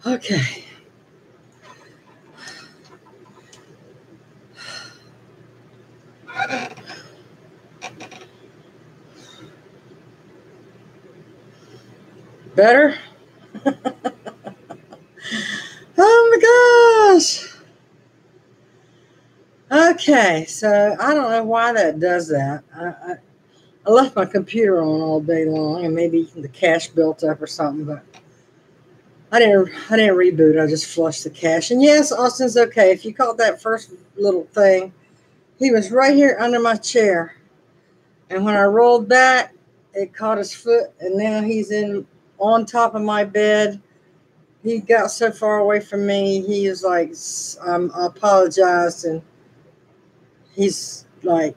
Okay. Better? Oh my gosh. Okay, so I don't know why that does that. I left my computer on all day long, and maybe the cache built up or something, but I didn't reboot. I just flushed the cache. And yes, Austin's okay. If you caught that first little thing, he was right here under my chair. And when I rolled back, it caught his foot, and now he's on top of my bed. He got so far away from me. He is like, I apologized, and he's like,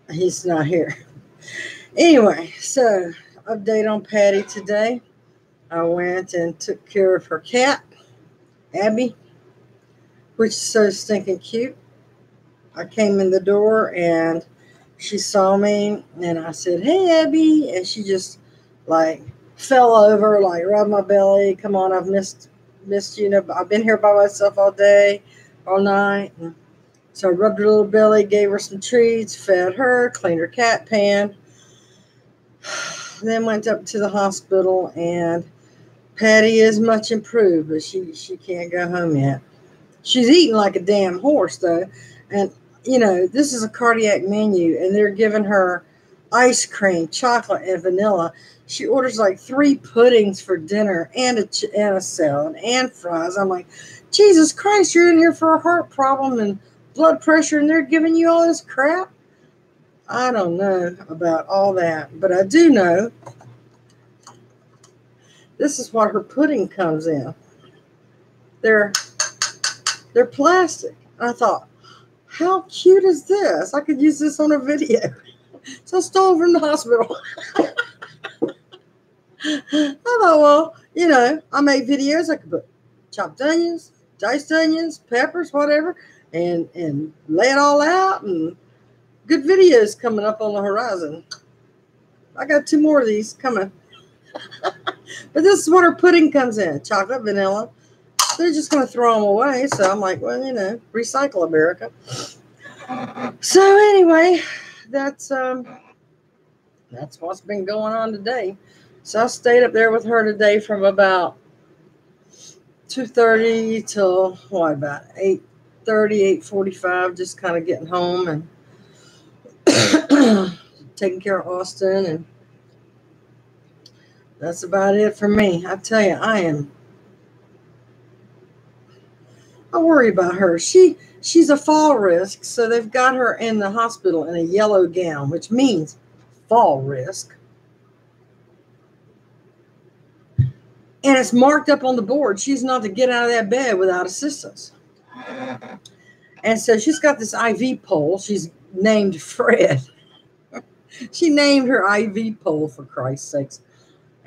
he's not here. Anyway, so update on Patti today. I went and took care of her cat, Abby, which is so stinking cute. I came in the door and she saw me, and I said, "Hey, Abby," and she just like fell over, like rubbed my belly. Come on, I've missed you. I've been here by myself all day, all night. And so I rubbed her little belly, gave her some treats, fed her, cleaned her cat pan. Then went up to the hospital, and Patti is much improved, but she can't go home yet. She's eating like a damn horse, though. And, this is a cardiac menu, and they're giving her ice cream, chocolate, and vanilla. She orders like 3 puddings for dinner and a salad and fries. I'm like, Jesus Christ, you're in here for a heart problem and blood pressure, and they're giving you all this crap? I don't know about all that, but I do know this is what her pudding comes in. They're plastic. And I thought, how cute is this? I could use this on a video. So I stole it from the hospital. I thought, well, I make videos. I could put chopped onions, diced onions, peppers, whatever, and lay it all out, and good videos coming up on the horizon. I got 2 more of these coming. But this is what her pudding comes in. Chocolate, vanilla. They're just going to throw them away. So I'm like, well, recycle America. So anyway, that's what's been going on today. So I stayed up there with her today from about 2:30 till about 8:30, 8:45, just kind of getting home and taking care of Austin, and that's about it for me. I tell you, I worry about her. She's a fall risk, so they've got her in the hospital in a yellow gown, which means fall risk. And it's marked up on the board. She's not to get out of that bed without assistance. And so she's got this IV pole. She's named Fred. She named her IV pole, for Christ's sakes.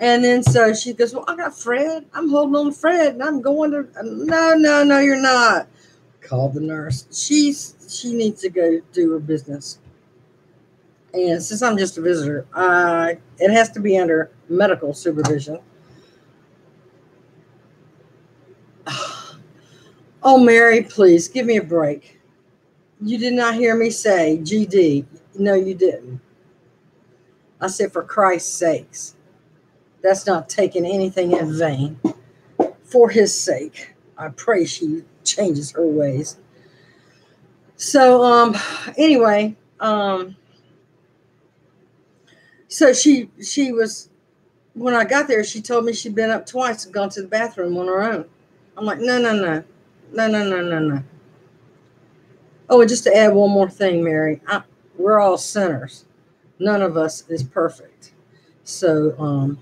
And then so she goes, well, I got Fred. I'm holding on to Fred, and I'm going to. No, you're not. Call the nurse. She needs to go do her business. And since I'm just a visitor, it has to be under medical supervision. Oh, Mary, please give me a break. You did not hear me say GD. No, you didn't. I said, for Christ's sakes. That's not taking anything in vain. For his sake, I pray she changes her ways. So, anyway, so she was, when I got there, she told me she'd been up twice and gone to the bathroom on her own. I'm like, no. Oh, and just to add one more thing, Mary, we're all sinners. None of us is perfect. So,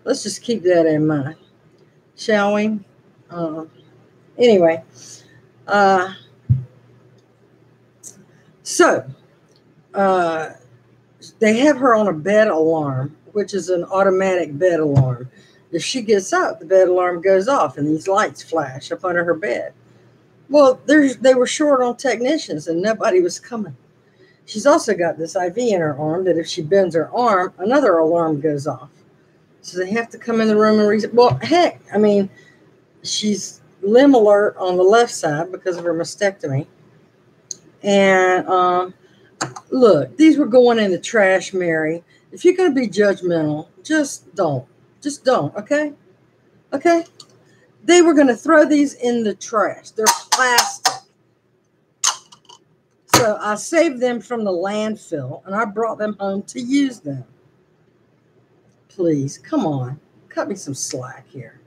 let's just keep that in mind, shall we? Anyway, so they have her on a bed alarm, which is an automatic bed alarm. If she gets up, the bed alarm goes off and these lights flash up under her bed. Well, they were short on technicians and nobody was coming. She's also got this IV in her arm that if she bends her arm, another alarm goes off. So they have to come in the room and reset. Well, heck, I mean, she's limb alert on the left side because of her mastectomy. And look, these were going in the trash, Mary. If you're going to be judgmental, just don't. Just don't, okay? Okay? They were going to throw these in the trash. They're plastic. So I saved them from the landfill, and I brought them home to use them. Please, come on. Cut me some slack here.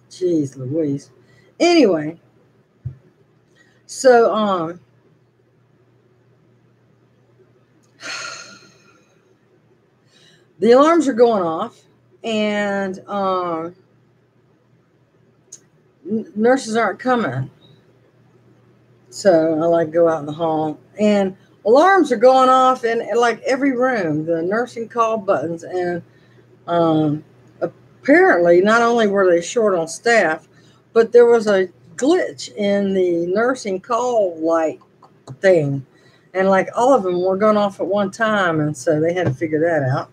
Jeez Louise. Anyway, so the alarms are going off, and nurses aren't coming. So I go out in the hall, and alarms are going off in like every room, the nursing call buttons. And apparently not only were they short on staff, but there was a glitch in the nursing call light thing. And like all of them were going off at one time. And so they had to figure that out.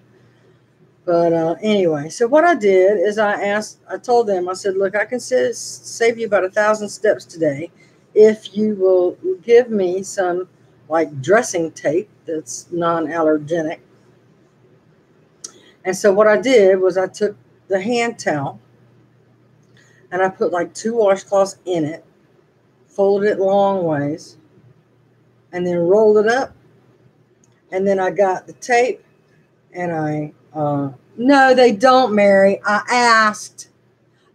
But anyway, so what I did is I told them, I said, look, I can save you about 1,000 steps today if you will give me some like dressing tape that's non-allergenic. And so what I did was I took the hand towel and I put like 2 washcloths in it, folded it long ways, and then rolled it up. And then I got the tape and no, they don't, Mary. I asked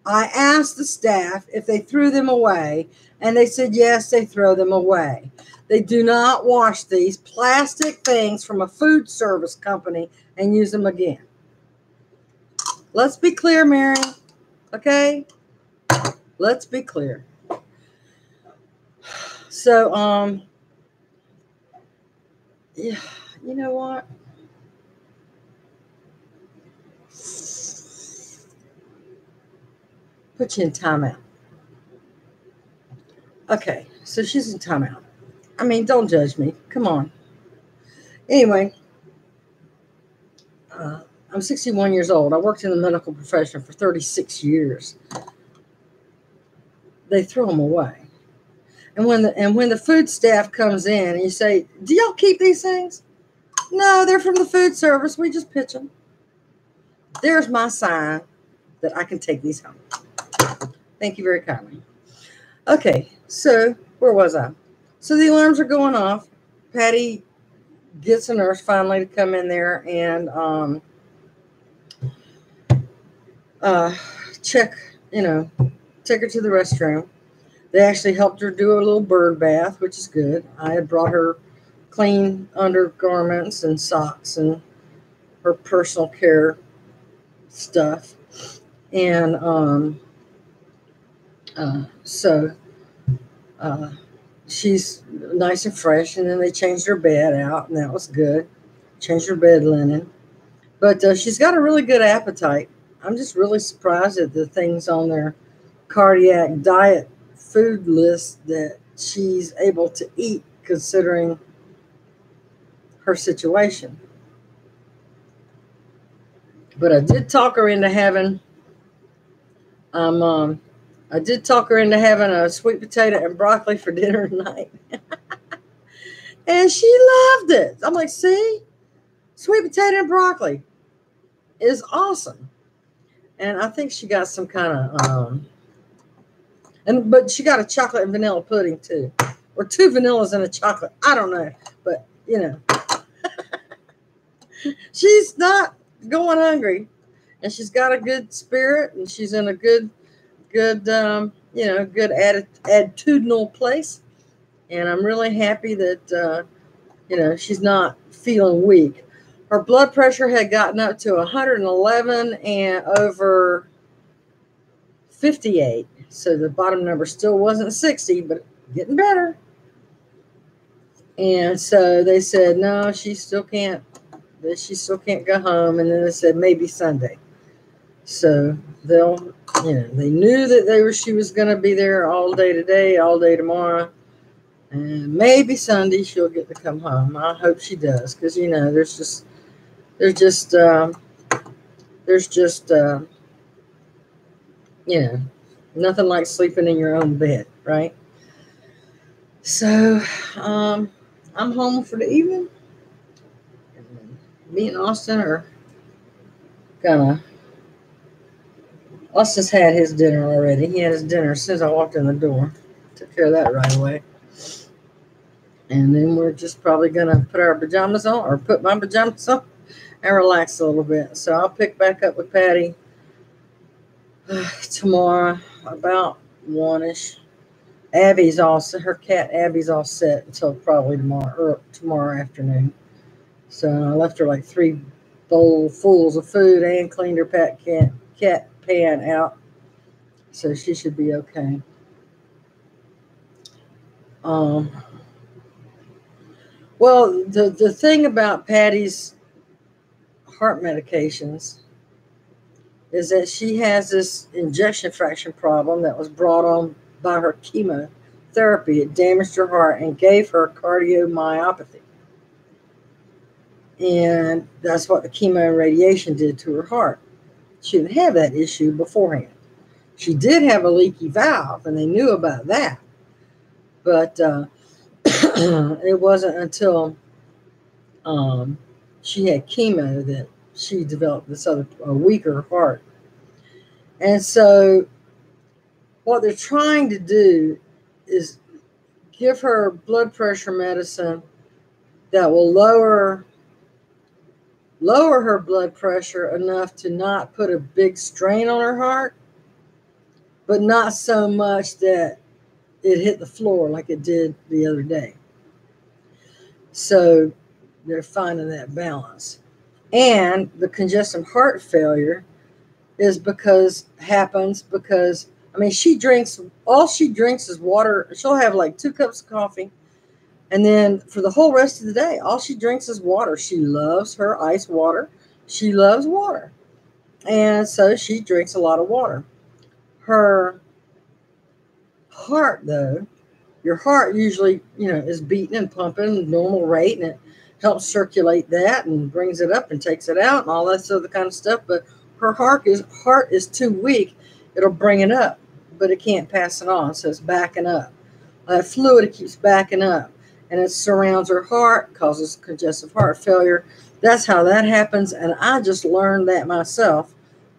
the staff if they threw them away, and they said, yes, they throw them away. They do not wash these plastic things from a food service company and use them again. Let's be clear, Mary. Okay? Let's be clear. So, yeah, you know what? Put you in timeout. Okay, so she's in timeout. I mean, don't judge me. Come on. Anyway, I'm 61 years old. I worked in the medical profession for 36 years. They throw them away. And when the food staff comes in and you say, do y'all keep these things? No, they're from the food service. We just pitch them. There's my sign that I can take these home. Thank you very kindly. Okay, so where was I? So the alarms are going off. Patti gets a nurse finally to come in there and take her to the restroom. They actually helped her do a little bird bath, which is good. I had brought her clean undergarments and socks and her personal care stuff. And so she's nice and fresh. And then they changed her bed out, and that was good. Changed her bed linen. But she's got a really good appetite. I'm just really surprised at the things on their cardiac diet food list that she's able to eat, considering her situation. But I did talk her into having a sweet potato and broccoli for dinner tonight. And she loved it. I'm like, see, sweet potato and broccoli is awesome. And I think she got some kind of but she got a chocolate and vanilla pudding too, or 2 vanillas and a chocolate. I don't know, but she's not going hungry, and she's got a good spirit, and she's in a good attitudinal place. And I'm really happy that she's not feeling weak. Her blood pressure had gotten up to 111 and over 58. So the bottom number still wasn't 60, but getting better. And so they said, no, she still can't go home. And then they said, maybe Sunday. So they'll, they knew that she was going to be there all day today, all day tomorrow, and maybe Sunday she'll get to come home. I hope she does, because there's just there's just nothing like sleeping in your own bed, right? So I'm home for the evening. And me and Austin are gonna. Austin's had his dinner already. He had his dinner as soon as I walked in the door. Took care of that right away. And then we're just probably gonna put our pajamas on, or put my pajamas on, and relax a little bit. So I'll pick back up with Patti tomorrow about 1ish. Abby's all set. Her cat Abby's all set until probably tomorrow afternoon. So I left her like 3 bowlfuls of food and cleaned her cat pan out. So she should be okay. Well, the thing about Patti's heart medications is that she has this ejection fraction problem that was brought on by her chemotherapy. It damaged her heart and gave her cardiomyopathy. And that's what the chemo and radiation did to her heart. She didn't have that issue beforehand. She did have a leaky valve, and they knew about that. But it wasn't until she had chemo that she developed this other weaker heart. And so what they're trying to do is give her blood pressure medicine that will lower her blood pressure enough to not put a big strain on her heart, but not so much that it hit the floor like it did the other day. So they're finding that balance. And the congestive heart failure happens because, all she drinks is water. She'll have like 2 cups of coffee. And then for the whole rest of the day, all she drinks is water. She loves her ice water. She loves water. And so she drinks a lot of water. Her heart, though, your heart usually, is beating and pumping at normal rate, and it helps circulate that and brings it up and takes it out and all that other kind of stuff. But her heart is too weak. It'll bring it up, but it can't pass it on. So it's backing up. That fluid, it keeps backing up, and it surrounds her heart, causes congestive heart failure. That's how that happens. And I just learned that myself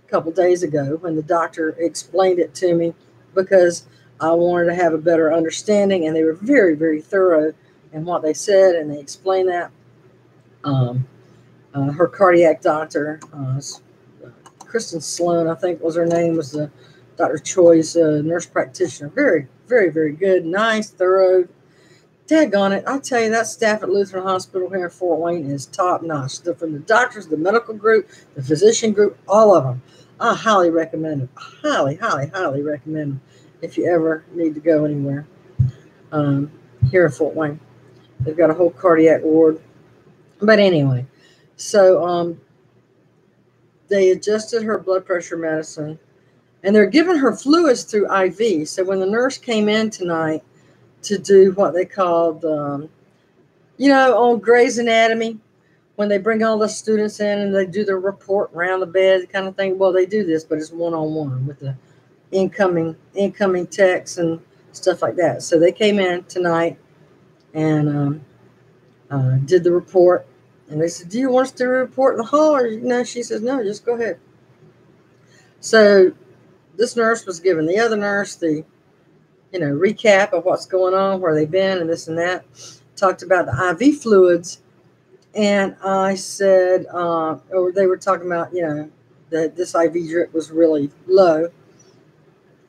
a couple days ago when the doctor explained it to me, because I wanted to have a better understanding, and they were very, very thorough in what they said, and they explained that. Her cardiac doctor, Kristen Sloan, I think was her name, was the Dr. Choi's nurse practitioner. Very, very, very good, nice, thorough. Daggone it, I tell you, that staff at Lutheran Hospital here in Fort Wayne is top notch. From the doctors, the medical group, the physician group, all of them. I highly recommend them. Highly, highly, highly recommend them if you ever need to go anywhere here in Fort Wayne. They've got a whole cardiac ward. But anyway, so they adjusted her blood pressure medicine, and they're giving her fluids through IV. So when the nurse came in tonight to do what they called, on Grey's Anatomy, when they bring all the students in and they do their report around the bed kind of thing. Well, they do this, but it's one-on-one with the incoming texts and stuff like that. So they came in tonight and did the report. And they said, "Do you want us to report in the hall?" Or no? She says, "No, just go ahead." So this nurse was giving the other nurse the, recap of what's going on, where they've been, and this and that. Talked about the IV fluids. And I said, or they were talking about, that this IV drip was really low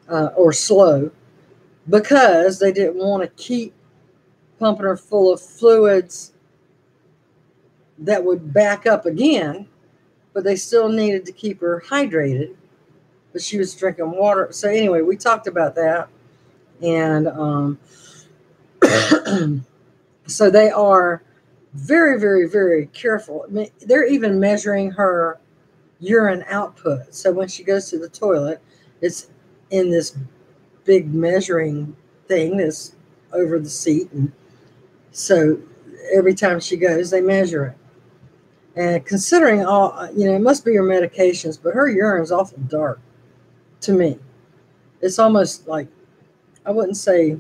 or slow, because they didn't want to keep pumping her full of fluids that would back up again, but they still needed to keep her hydrated. But she was drinking water. So anyway, we talked about that. And so they are very, very, very careful. I mean, they're even measuring her urine output. So when she goes to the toilet, it's in this big measuring thing that's over the seat. And so every time she goes, they measure it. And considering all, it must be her medications, but her urine is awful dark to me. It's almost like, I wouldn't say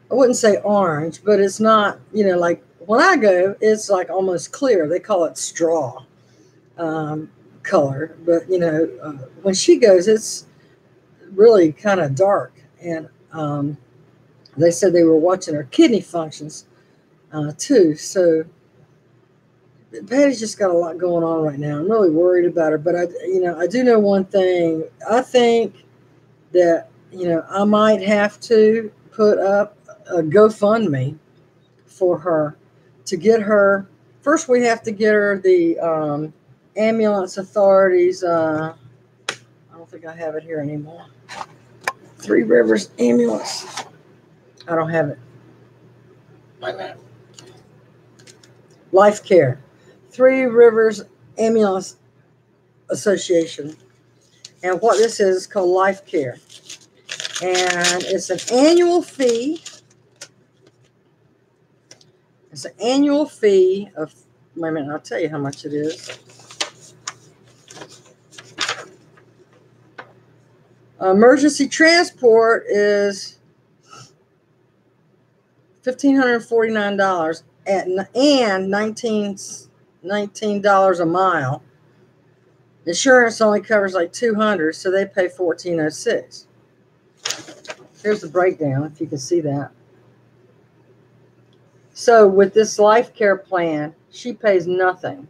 orange, but it's not, like when I go, it's like almost clear. They call it straw color. But, when she goes, it's really kind of dark. And they said they were watching her kidney functions too. So Patty's just got a lot going on right now. I'm really worried about her. But I do know one thing. I think that, I might have to put up a GoFundMe for her to get her. First, we have to get her the ambulance authorities. I don't think I have it here anymore. Three Rivers ambulance. I don't have it. Wait a minute. Life Care. Three Rivers Ambulance Association. And what this is called Life Care. And it's an annual fee. It's an annual fee of, wait a minute, I'll tell you how much it is. Emergency transport is $1,549 and $19 a mile. Insurance only covers like $200, so they pay $1,406. Here's the breakdown, if you can see that. So with this life care plan, she pays nothing.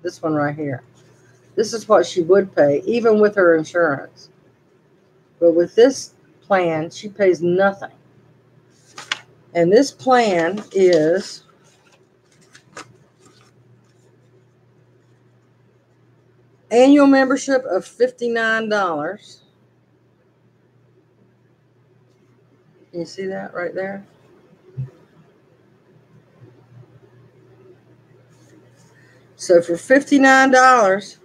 This one right here. This is what she would pay, even with her insurance. But with this plan, she pays nothing. And this plan is annual membership of $59. Can you see that right there? So for $59,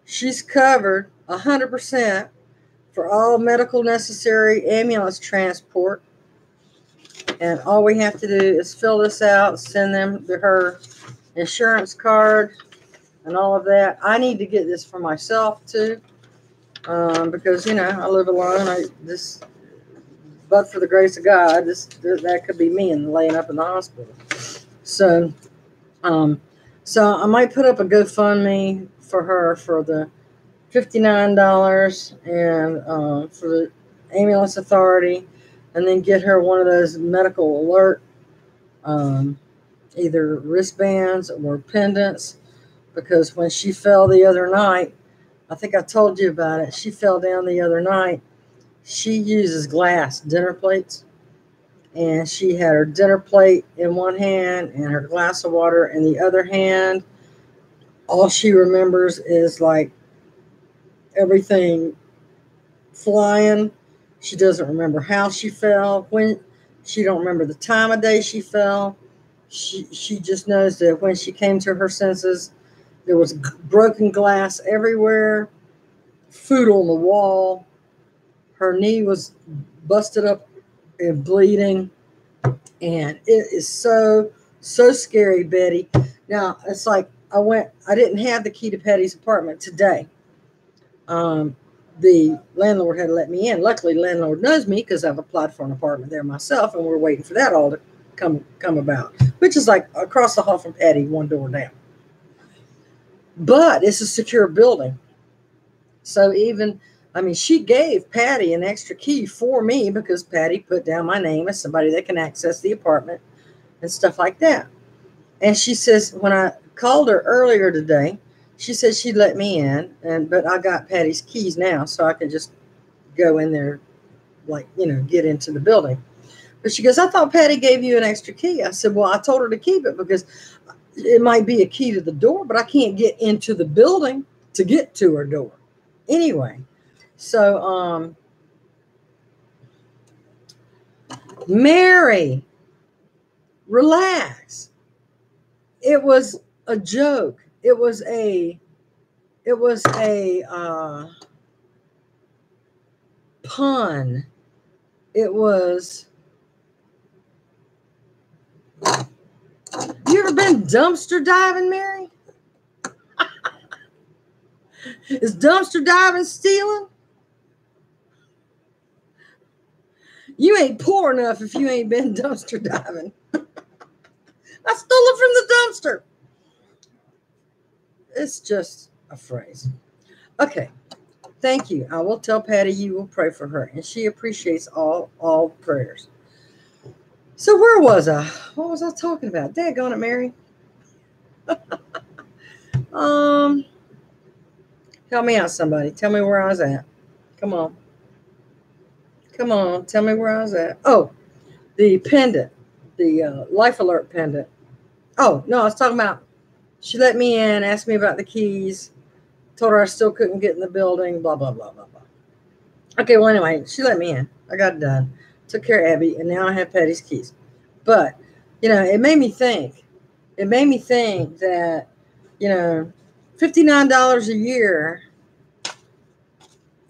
she's covered 100% for all medical necessary ambulance transport. And all we have to do is fill this out, send them her insurance card and all of that. I need to get this for myself too, because I live alone. But for the grace of God, that could be me and laying up in the hospital. So I might put up a GoFundMe for her for the $59 and for the ambulance authority, and then get her one of those medical alert, either wristbands or pendants, because when she fell the other night, I think I told you about it. She fell down the other night. She uses glass dinner plates, and she had her dinner plate in one hand and her glass of water in the other hand. All she remembers is like everything flying. She doesn't remember how she fell. She don't remember the time of day she fell. She just knows that when she came to her senses, there was broken glass everywhere, food on the wall. Her knee was busted up and bleeding. And it is so scary, Betty. Now, it's like I didn't have the key to Patty's apartment today. The landlord had let me in. Luckily, the landlord knows me because I've applied for an apartment there myself, and we're waiting for that all to come about, which is like across the hall from Patti, one door down. But it's a secure building. So she gave Patti an extra key for me because Patti put down my name as somebody that can access the apartment and stuff like that. And she says, when I called her earlier today, she said she'd let me in, but I got Patty's keys now, so I can just go in there, get into the building. But she goes, I thought Patti gave you an extra key. I said, well, I told her to keep it because it might be a key to the door, but I can't get into the building to get to her door. Anyway, so Mary, relax. It was a joke. It was It was a pun. It was, you ever been dumpster diving, Mary? Is dumpster diving stealing? You ain't poor enough if you ain't been dumpster diving. I stole it from the dumpster. It's just a phrase. Okay. Thank you. I will tell Patti you will pray for her, and she appreciates all prayers. So where was I? What was I talking about? Daggone it, Mary. Help me out, somebody. Tell me where I was at. Come on. Come on. Tell me where I was at. Oh, the pendant, the Life Alert pendant. Oh, no, I was talking about, she let me in, asked me about the keys, told her I still couldn't get in the building, blah, blah, blah, blah, blah. Okay, well, anyway, she let me in. I got it done. Took care of Abby, and now I have Patty's keys. But, it made me think. It made me think that, $59 a year,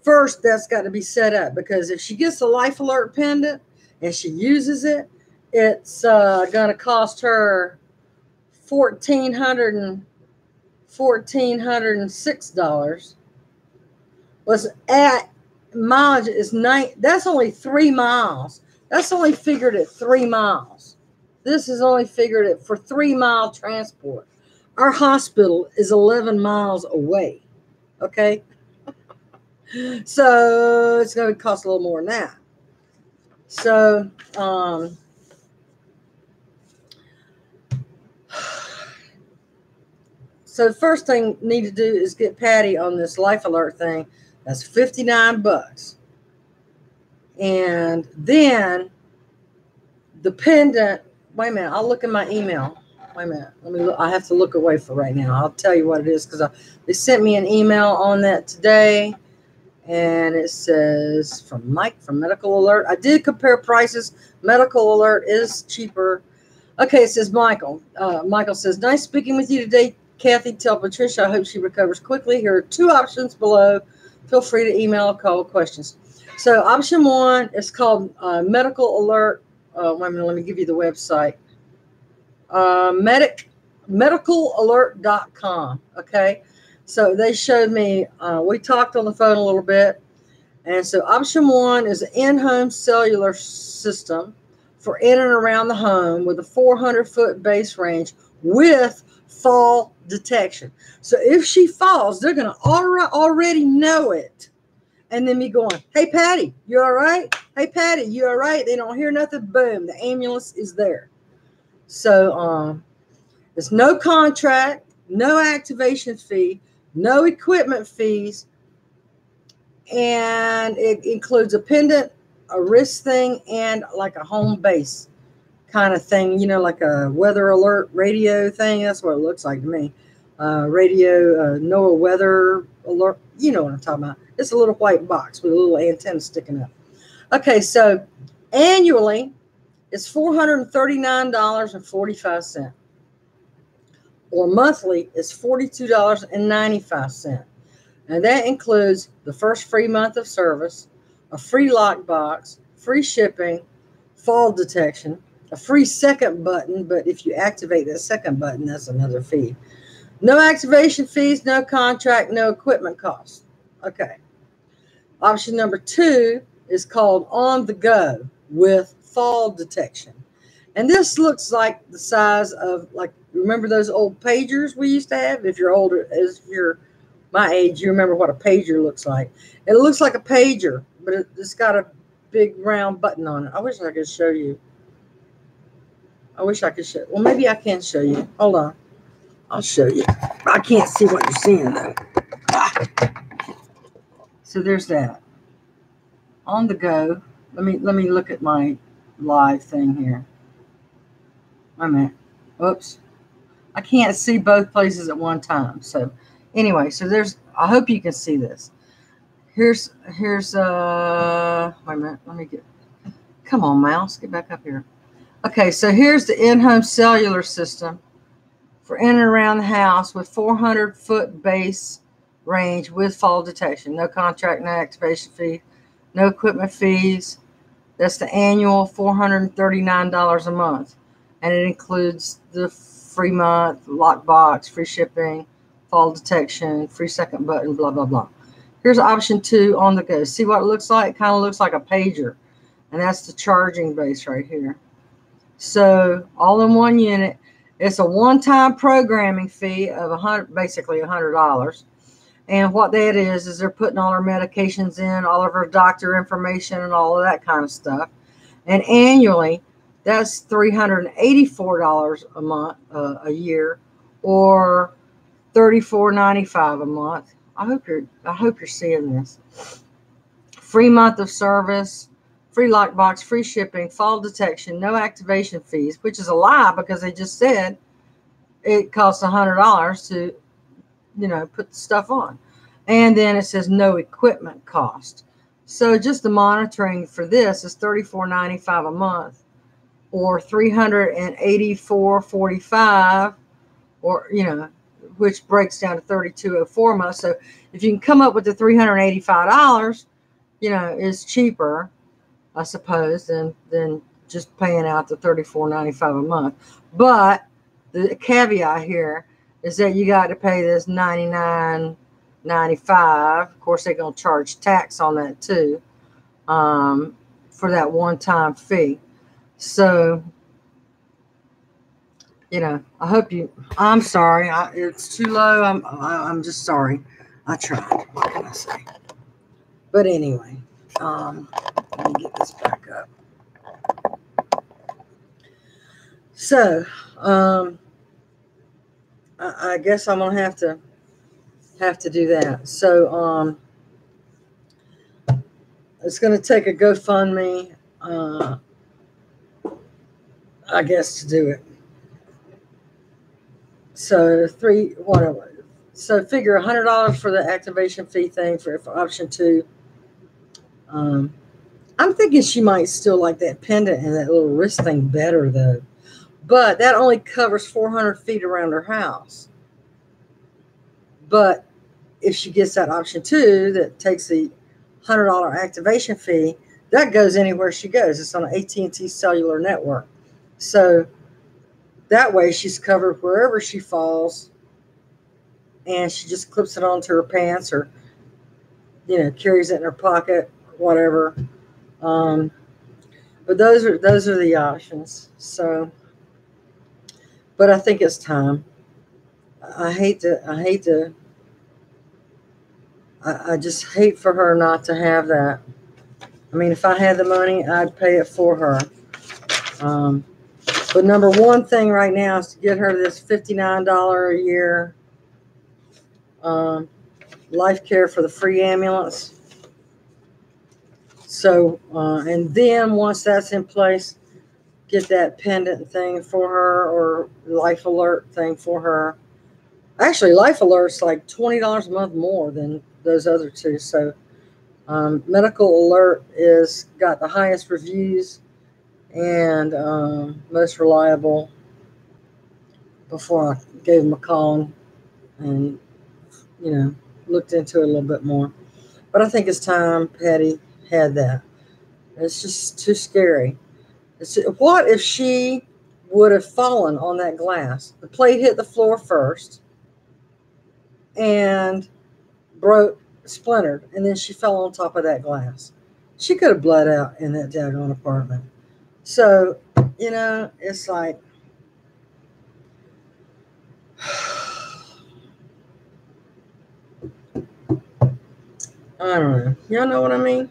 first, that's got to be set up, because if she gets the Life Alert pendant and she uses it, it's going to cost her $1,406. Was at mileage is that's only 3 miles. That's only figured at 3 miles. This is only figured at for 3-mile transport. Our hospital is 11 miles away. Okay. So it's going to cost a little more than that. So, so the first thing you need to do is get Patti on this Life Alert thing. That's $59. And then the pendant, wait a minute, I'll look in my email. Wait a minute. Let me look. I have to look away for right now. I'll tell you what it is, because they sent me an email on that today. And it says from Mike from Medical Alert. I did compare prices. Medical Alert is cheaper. Okay, it says Michael. Michael says, nice speaking with you today, Kathy. Tell Patricia I hope she recovers quickly. Here are 2 options below. Feel free to email or call with questions. So option 1 is called Medical Alert. Wait a minute, let me give you the website. Medicalalert.com. Okay. So they showed me, we talked on the phone a little bit. And so option 1 is an in-home cellular system for in and around the home with a 400-foot base range with fall detection. So if she falls, they're going to already know it. And then me going, hey, Patti, you all right? Hey, Patti, you all right? They don't hear nothing. Boom, the ambulance is there. So there's no contract, no activation fee, no equipment fees, and it includes a pendant, a wrist thing, and like a home base kind of thing, like a weather alert radio thing. That's what it looks like to me. Radio, NOAA weather alert. You know what I'm talking about. It's a little white box with a little antenna sticking up. Okay, so annually, it's $439.45. Or monthly is $42.95. And that includes the first free month of service, a free lockbox, free shipping, fall detection, a free second button, but if you activate that second button, that's another fee. No activation fees, no contract, no equipment costs. Okay. Option number 2 is called On the Go with fall detection. And this looks like the size of, like, remember those old pagers we used to have? If you're older, as you're my age, you remember what a pager looks like. It looks like a pager, but it's got a big round button on it. I wish I could show you. I wish I could show. Well, maybe I can show you. Hold on. I'll show you. I can't see what you're seeing, though. So there's that. On the Go. Let me look at my live thing here. Wait a minute. Oops. I can't see both places at one time. So anyway, so there's, I hope you can see this. Here's wait a minute. Let me get, come on, mouse, get back up here. Okay, so here's the in-home cellular system for in and around the house with 400-foot base range with fall detection. No contract, no activation fee, no equipment fees. That's the annual $439 a month. And it includes the free month, lockbox, free shipping, fall detection, free second button, blah, blah, blah. Here's option 2, on the go. See what it looks like? It kind of looks like a pager. And that's the charging base right here. So all in one unit. It's a one-time programming fee of basically $100. And what that is they're putting all our medications in, all of our doctor information, and all of that kind of stuff. And annually, that's $384 a month, a year, or $34.95 a month. I hope you're seeing this. Free month of service, free lockbox, free shipping, fall detection, no activation fees, which is a lie because they just said it costs $100 to, put the stuff on. And then it says no equipment cost. So just the monitoring for this is $34.95 a month, or $384.45, or which breaks down to $32.04 a month. So if you can come up with the $385, is cheaper, I suppose, than just paying out the $34.95 a month. But the caveat here is that you got to pay this $99.95. Of course, they're going to charge tax on that too, for that one-time fee. So, I hope I'm sorry. It's too low. I'm just sorry. I tried. What can I say? But anyway, let me get this back up. So, I guess I'm gonna have to do that. So, it's gonna take a GoFundMe, I guess, to do it. So so figure $100 for the activation fee thing for option 2. I'm thinking she might still like that pendant and that little wrist thing better though. But that only covers 400 feet around her house. But if she gets that option 2 that takes the $100 activation fee, that goes anywhere she goes. It's on an AT&T cellular network. So that way she's covered wherever she falls, and she just clips it onto her pants or, carries it in her pocket, whatever. But those are the options. So, but I think it's time. I just hate for her not to have that. I mean, if I had the money, I'd pay it for her. But number one thing right now is to get her this $59 a year life care for the free ambulance. So, and then once that's in place, get that pendant thing for her, or life alert thing for her. Actually, life alert's like $20 a month more than those other two. So, medical alert is got the highest reviews and most reliable. Before I gave them a call and looked into it a little bit more. But I think it's time Patti had that. It's just too scary. What if she would have fallen on that glass? The plate hit the floor first and splintered, and then she fell on top of that glass. She could have bled out in that daggone apartment. So, it's like, I don't know. Y'all know what I mean?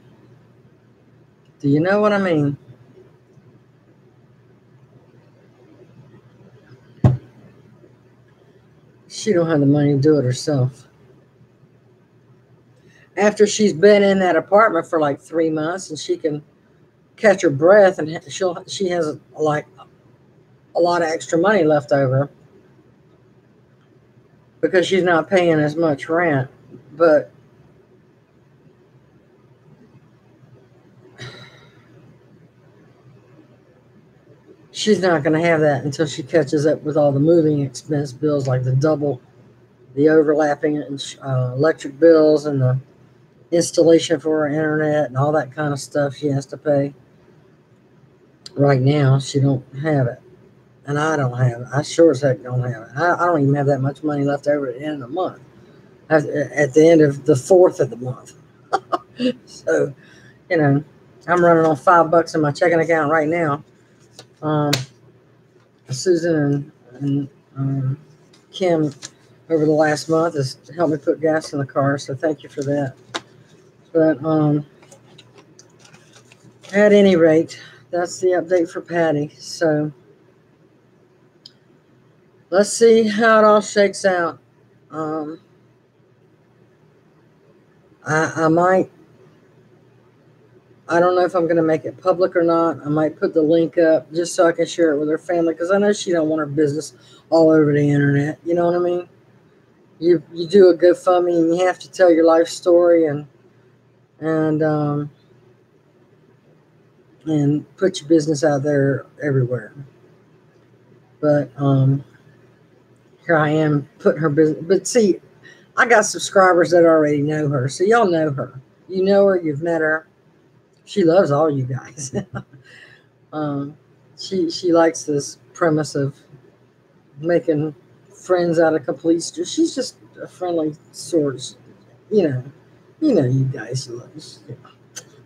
Do you know what I mean? She don't have the money to do it herself. After she's been in that apartment for like 3 months and she can catch her breath, and she has like a lot of extra money left over because she's not paying as much rent. But she's not going to have that until she catches up with all the moving expense bills, like the double the overlapping electric bills and the installation for her internet and all that kind of stuff she has to pay. Right now, she don't have it. And I don't have it. I sure as heck don't have it. I don't even have that much money left over at the end of the month. At the end of the 4th of the month. So, I'm running on $5 in my checking account right now. Susan and Kim over the last month has helped me put gas in the car, so thank you for that. But at any rate, that's the update for Patti. So let's see how it all shakes out. I might. I don't know if I'm going to make it public or not. I might put the link up just so I can share it with her family, because I know she don't want her business all over the internet. You know what I mean? You do a GoFundMe and you have to tell your life story and put your business out there everywhere. But here I am putting her business. But see, I got subscribers that already know her, so y'all know her. You know her. You've met her. She loves all you guys. She likes this premise of making friends out of complete strangers. She's just a friendly sort. You you guys.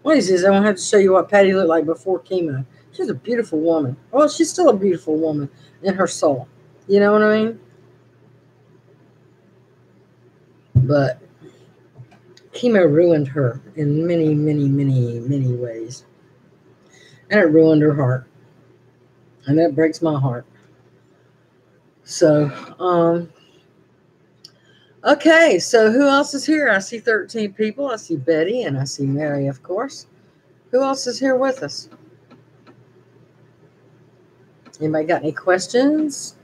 What is this? I won't have to show you what Patti looked like before chemo. She's a beautiful woman. Well, she's still a beautiful woman in her soul. You know what I mean? But chemo ruined her in many, many, many, many ways. And it ruined her heart. And that breaks my heart. So, okay, so who else is here? I see 13 people. I see Betty and I see Mary, of course. Who else is here with us? Anybody got any questions?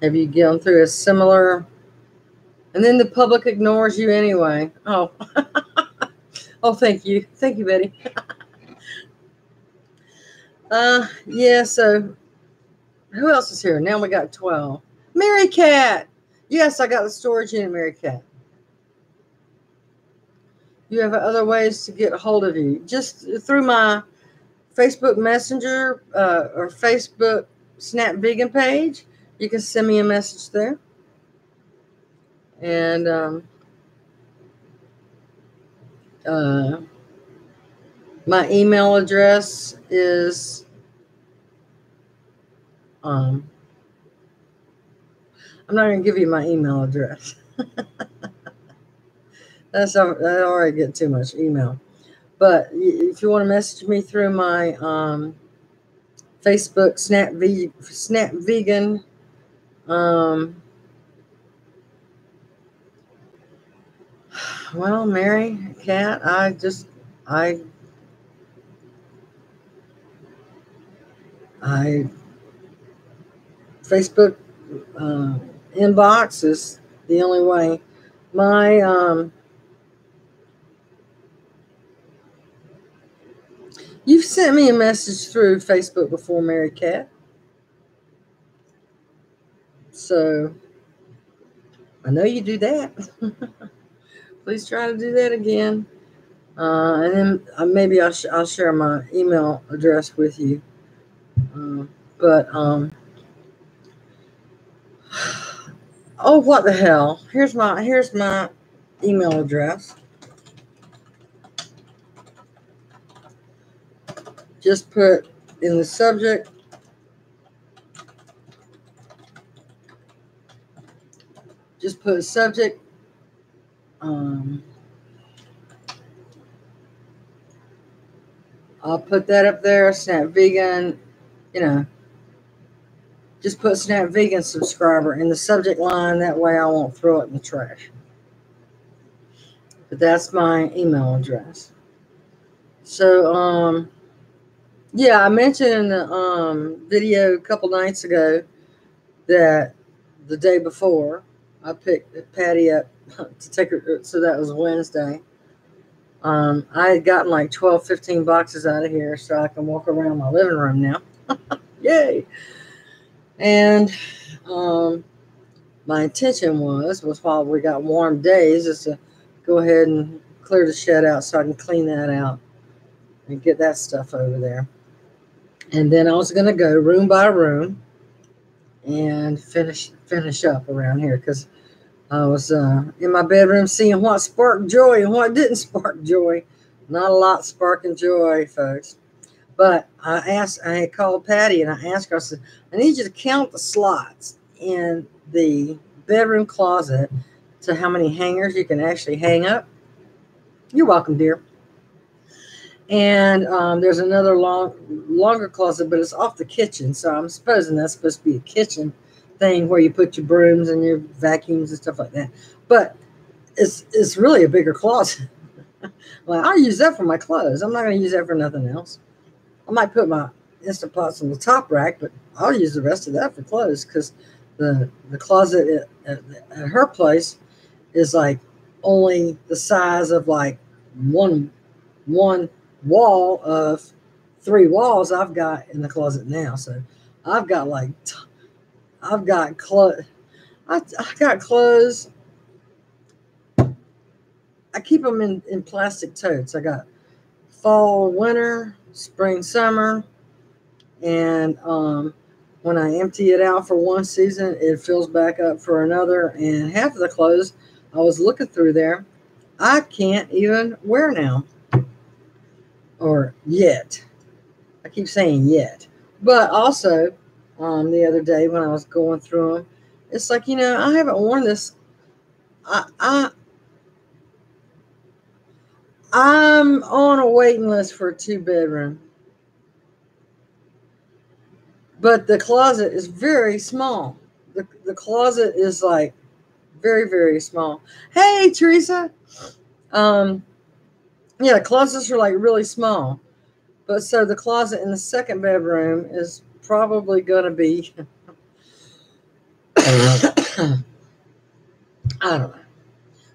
Have you gone through a similar... And then the public ignores you anyway. Oh, oh, thank you. Thank you, Betty. Yeah, so who else is here? Now we got 12. Mary Cat. Yes, I got the storage unit, Mary Cat. You have other ways to get a hold of you. Just through my Facebook Messenger or Facebook Snap Vegan page. You can send me a message there. And my email address is I'm not going to give you my email address. That already get too much email. But if you want to message me through my Facebook Snap Vegan, well, Mary Cat, I Facebook inbox is the only way. My you've sent me a message through Facebook before, Mary Cat. So I know you do that. Please try to do that again. And then maybe I'll share my email address with you. But oh, what the hell? Here's my email address. Just put in the subject. Just put subject. I'll put that up there. Snap Vegan. Just put Snap Vegan subscriber in the subject line. That way I won't throw it in the trash. But that's my email address. So, yeah, I mentioned in the video a couple nights ago that the day before I picked Patti up to take her. So that was Wednesday. I had gotten like 12, 15 boxes out of here so I can walk around my living room now. Yay. And my intention was while we got warm days is to go ahead and clear the shed out so I can clean that out and get that stuff over there. And then I was going to go room by room and finish up around here because I was in my bedroom seeing what sparked joy and what didn't spark joy. Not a lot sparking joy, folks. But I had called Patti and I asked her, I said, I need you to count the slots in the bedroom closet to how many hangers you can actually hang up. You're welcome, dear. And there's another longer closet, but it's off the kitchen. So I'm supposing that's supposed to be a kitchen thing where you put your brooms and your vacuums and stuff like that. But it's really a bigger closet. Well, I'll use that for my clothes. I'm not going to use that for nothing else. I might put my Instant Pots on the top rack, but I'll use the rest of that for clothes because the closet at her place is like only the size of like one wall of 3 walls I've got in the closet now. So I've got clothes. I got clothes. I keep them in plastic totes. I got fall, winter, spring, summer. And when I empty it out for one season, it fills back up for another. And half of the clothes I was looking through there, I can't even wear now. Or yet. I keep saying yet. But also, the other day when I was going through them, it's like, I haven't worn this. I'm on a waiting list for a 2-bedroom. But the closet is very small. The closet is like very, very small. Hey, Teresa. Yeah, closets are like really small. But so the closet in the second bedroom is probably going to be, I don't know.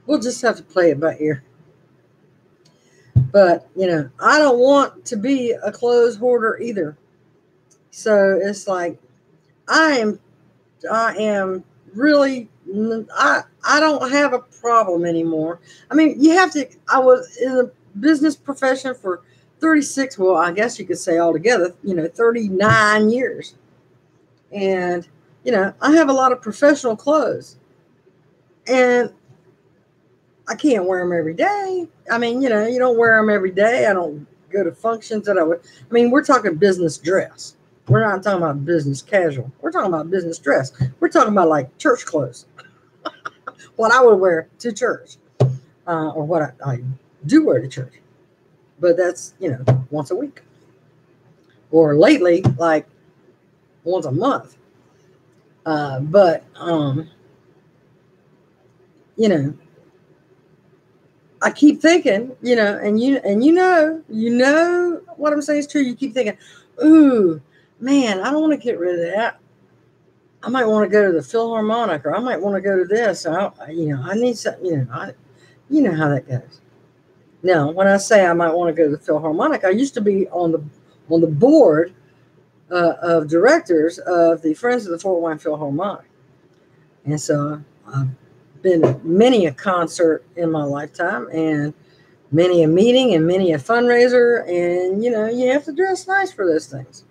We'll just have to play it by ear. But, I don't want to be a clothes hoarder either. So it's like, I am really, I don't have a problem anymore. I mean, I was in the business profession for 36, well, I guess you could say altogether, 39 years. And, I have a lot of professional clothes. And I can't wear them every day. I mean, you don't wear them every day. I don't go to functions that I would. I mean, we're talking business dress. We're not talking about business casual. We're talking about business dress. We're talking about like church clothes. What I would wear to church. Or what I do wear to church. But that's, once a week. Or lately, like once a month. But I keep thinking, and you know what I'm saying is true. You keep thinking, ooh, man, I don't want to get rid of that. I might want to go to the Philharmonic, or I might want to go to this. I need something. You know how that goes. Now, when I say I might want to go to the Philharmonic, I used to be on the board of directors of the Friends of the Fort Wayne Philharmonic, and so I've been at many a concert in my lifetime, and many a meeting, and many a fundraiser, and you have to dress nice for those things.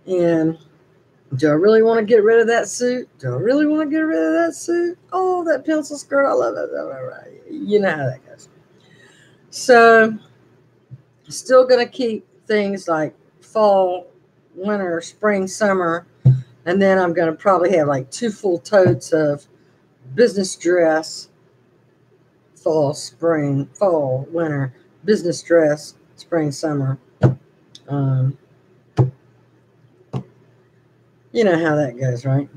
And do I really want to get rid of that suit? Do I really want to get rid of that suit? Oh, that pencil skirt, I love it. You know how that goes. So, still going to keep things like fall, winter, spring, summer, and then I'm going to probably have like 2 full totes of business dress, fall, winter, business dress, spring, summer. You know how that goes, right?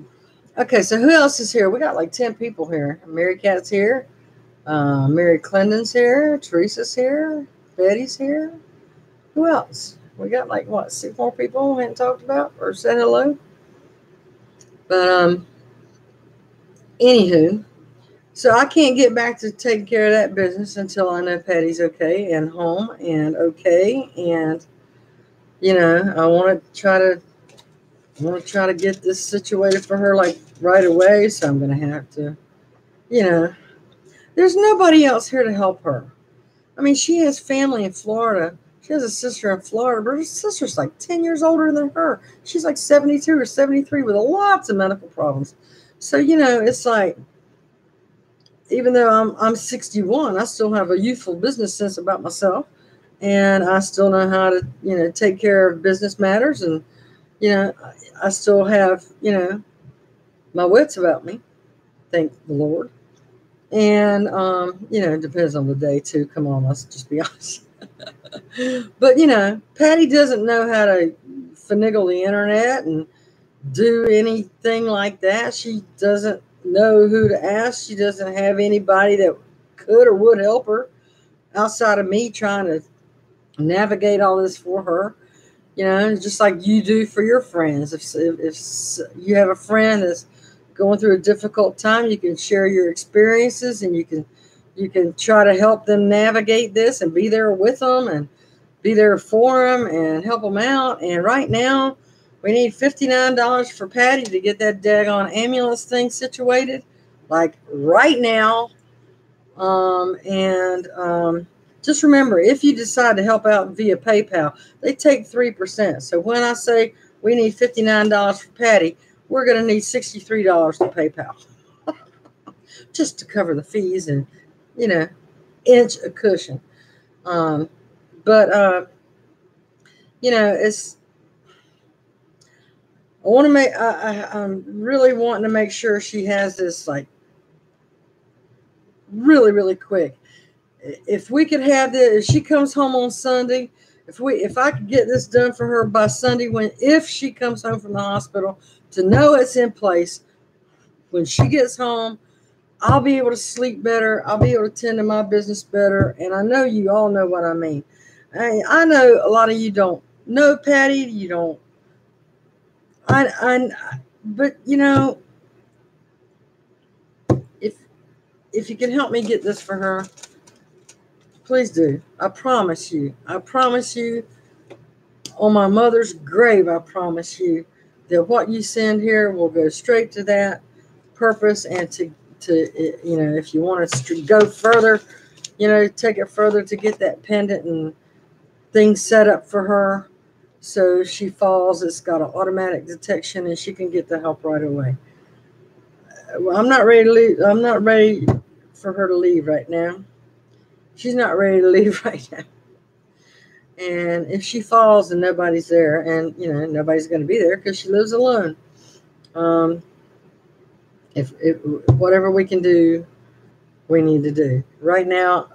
Okay, so who else is here? We got like 10 people here. Mary Cat's here. Mary Clendon's here. Teresa's here. Betty's here. Who else? We got like, 6 more people we hadn't talked about or said hello? But, anywho, so I can't get back to taking care of that business until I know Patty's okay and home and okay. And, I want to try to I want to try to get this situated for her like right away. So I'm going to have to, there's nobody else here to help her. I mean, she has family in Florida. She has a sister in Florida, but her sister's like 10 years older than her. She's like 72 or 73 with lots of medical problems. So, it's like, even though I'm 61, I still have a youthful business sense about myself. And I still know how to, take care of business matters. And, I still have, my wits about me. Thank the Lord. And, it depends on the day too. Come on, let's just be honest. But, Patti doesn't know how to finagle the internet and do anything like that. She doesn't know who to ask. She doesn't have anybody that could or would help her outside of me trying to navigate all this for her. Just like you do for your friends. If you have a friend that's going through a difficult time, you can share your experiences and you can try to help them navigate this and be there with them and be there for them and help them out. And right now, we need $59 for Patti to get that daggone ambulance thing situated, like right now. Just remember, if you decide to help out via PayPal, they take 3%. So when I say we need $59 for Patti, we're going to need $63 to PayPal just to cover the fees and, inch a cushion. It's, I want to make, I'm really wanting to make sure she has this like really, really quick. If we could have this, if she comes home on Sunday, if I could get this done for her by Sunday, if she comes home from the hospital, to know it's in place, when she gets home, I'll be able to sleep better. I'll be able to tend to my business better. And I know you all know what I mean. I know a lot of you don't know Patti. You don't. But if you can help me get this for her, please do. I promise you. I promise you. On my mother's grave, I promise you that what you send here will go straight to that purpose. And to if you want to go further, take it further to get that pendant and things set up for her. So if she falls, it's got an automatic detection and she can get the help right away. Well, I'm not ready to leave. I'm not ready for her to leave right now. She's not ready to leave right now. And if she falls and nobody's there, and nobody's going to be there because she lives alone, if whatever we can do, we need to do right now.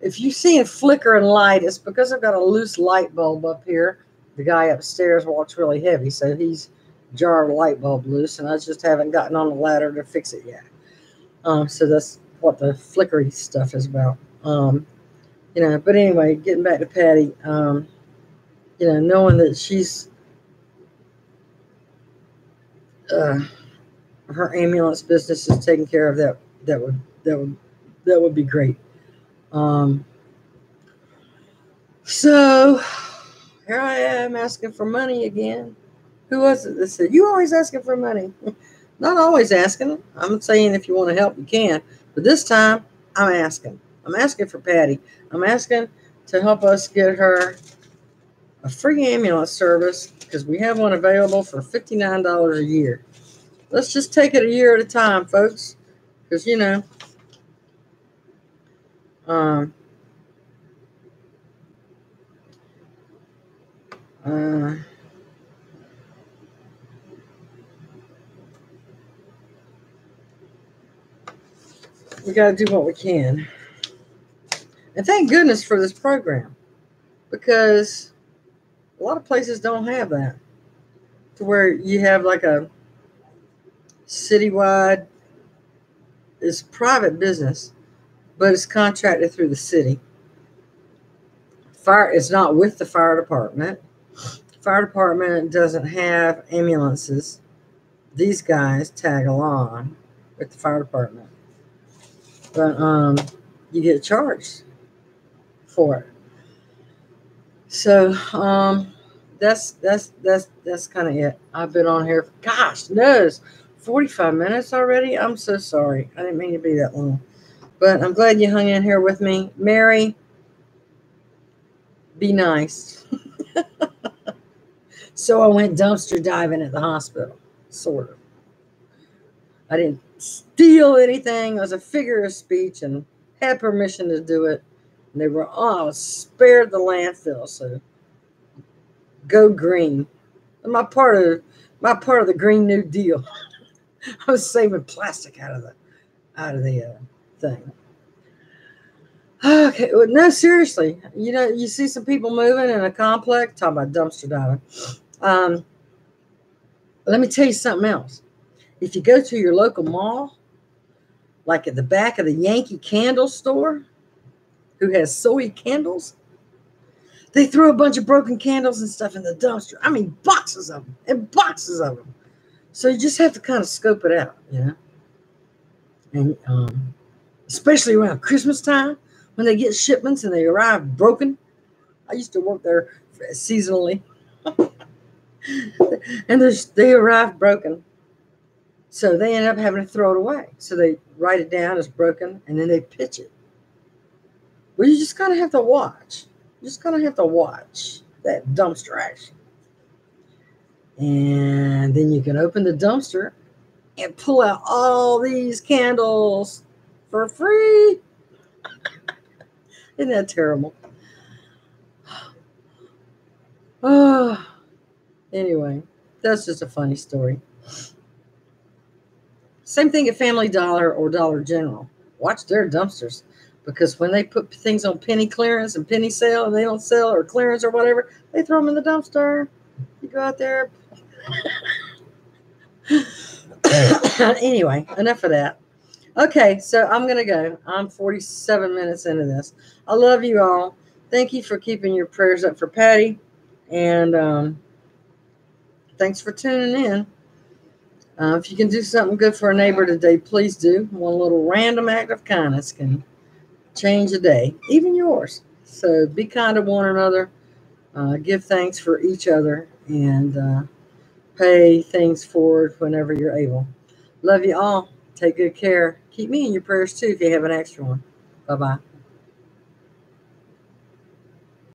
If you see a flicker and light, it's because I've got a loose light bulb up here. The guy upstairs walks really heavy, so he's jarred a light bulb loose, and I just haven't gotten on the ladder to fix it yet. So that's what the flickery stuff is about. But anyway, getting back to Patti, knowing that she's her ambulance business is taken care of, that would be great. So here I am asking for money again. Who was it that said, you always asking for money? Not always asking. I'm saying if you want to help, you can. But this time, I'm asking. I'm asking for Patti. I'm asking to help us get her a free ambulance service because we have one available for $59 a year. Let's just take it a year at a time, folks. Because, we got to do what we can. And thank goodness for this program, because a lot of places don't have that, to where you have like a citywide, it's private business, but it's contracted through the city. Fire, it's not with the fire department. Fire department doesn't have ambulances. These guys tag along with the fire department, but you get charged for it. So that's kind of it. I've been on here, gosh, knows 45 minutes already. I'm so sorry. I didn't mean to be that long, but I'm glad you hung in here with me. Mary, be nice. So I went dumpster diving at the hospital, sort of. I didn't steal anything. It was a figure of speech and had permission to do it. And they were, I was spared the landfill. So go green. And my part of the Green New Deal. I was saving plastic out of the thing. Okay, well, no, seriously. You see some people moving in a complex. Talking about dumpster diving. Um, let me tell you something else. If you go to your local mall, like at the back of the Yankee Candle store, who has soy candles, they throw a bunch of broken candles and stuff in the dumpster. I mean, boxes of them and boxes of them. So you just have to kind of scope it out, And especially around Christmas time when they get shipments and they arrive broken. I used to work there seasonally, and they arrive broken. So they end up having to throw it away. So they write it down as broken, and then they pitch it. Well, you just kind of have to watch. You just kind of have to watch that dumpster action. And then you can open the dumpster and pull out all these candles for free. Isn't that terrible? Oh, anyway, that's just a funny story. Same thing at Family Dollar or Dollar General. Watch their dumpsters, because when they put things on penny clearance and penny sale and they don't sell, or clearance or whatever, they throw them in the dumpster. You go out there. Anyway, enough of that. Okay, so I'm going to go. I'm 47 minutes into this. I love you all. Thank you for keeping your prayers up for Patti. And thanks for tuning in. If you can do something good for a neighbor today, please do. One little random act of kindness can change a day, even yours. So be kind to one another. Give thanks for each other, and pay things forward whenever you're able. Love you all. Take good care. Keep me in your prayers too if you have an extra one. Bye-bye.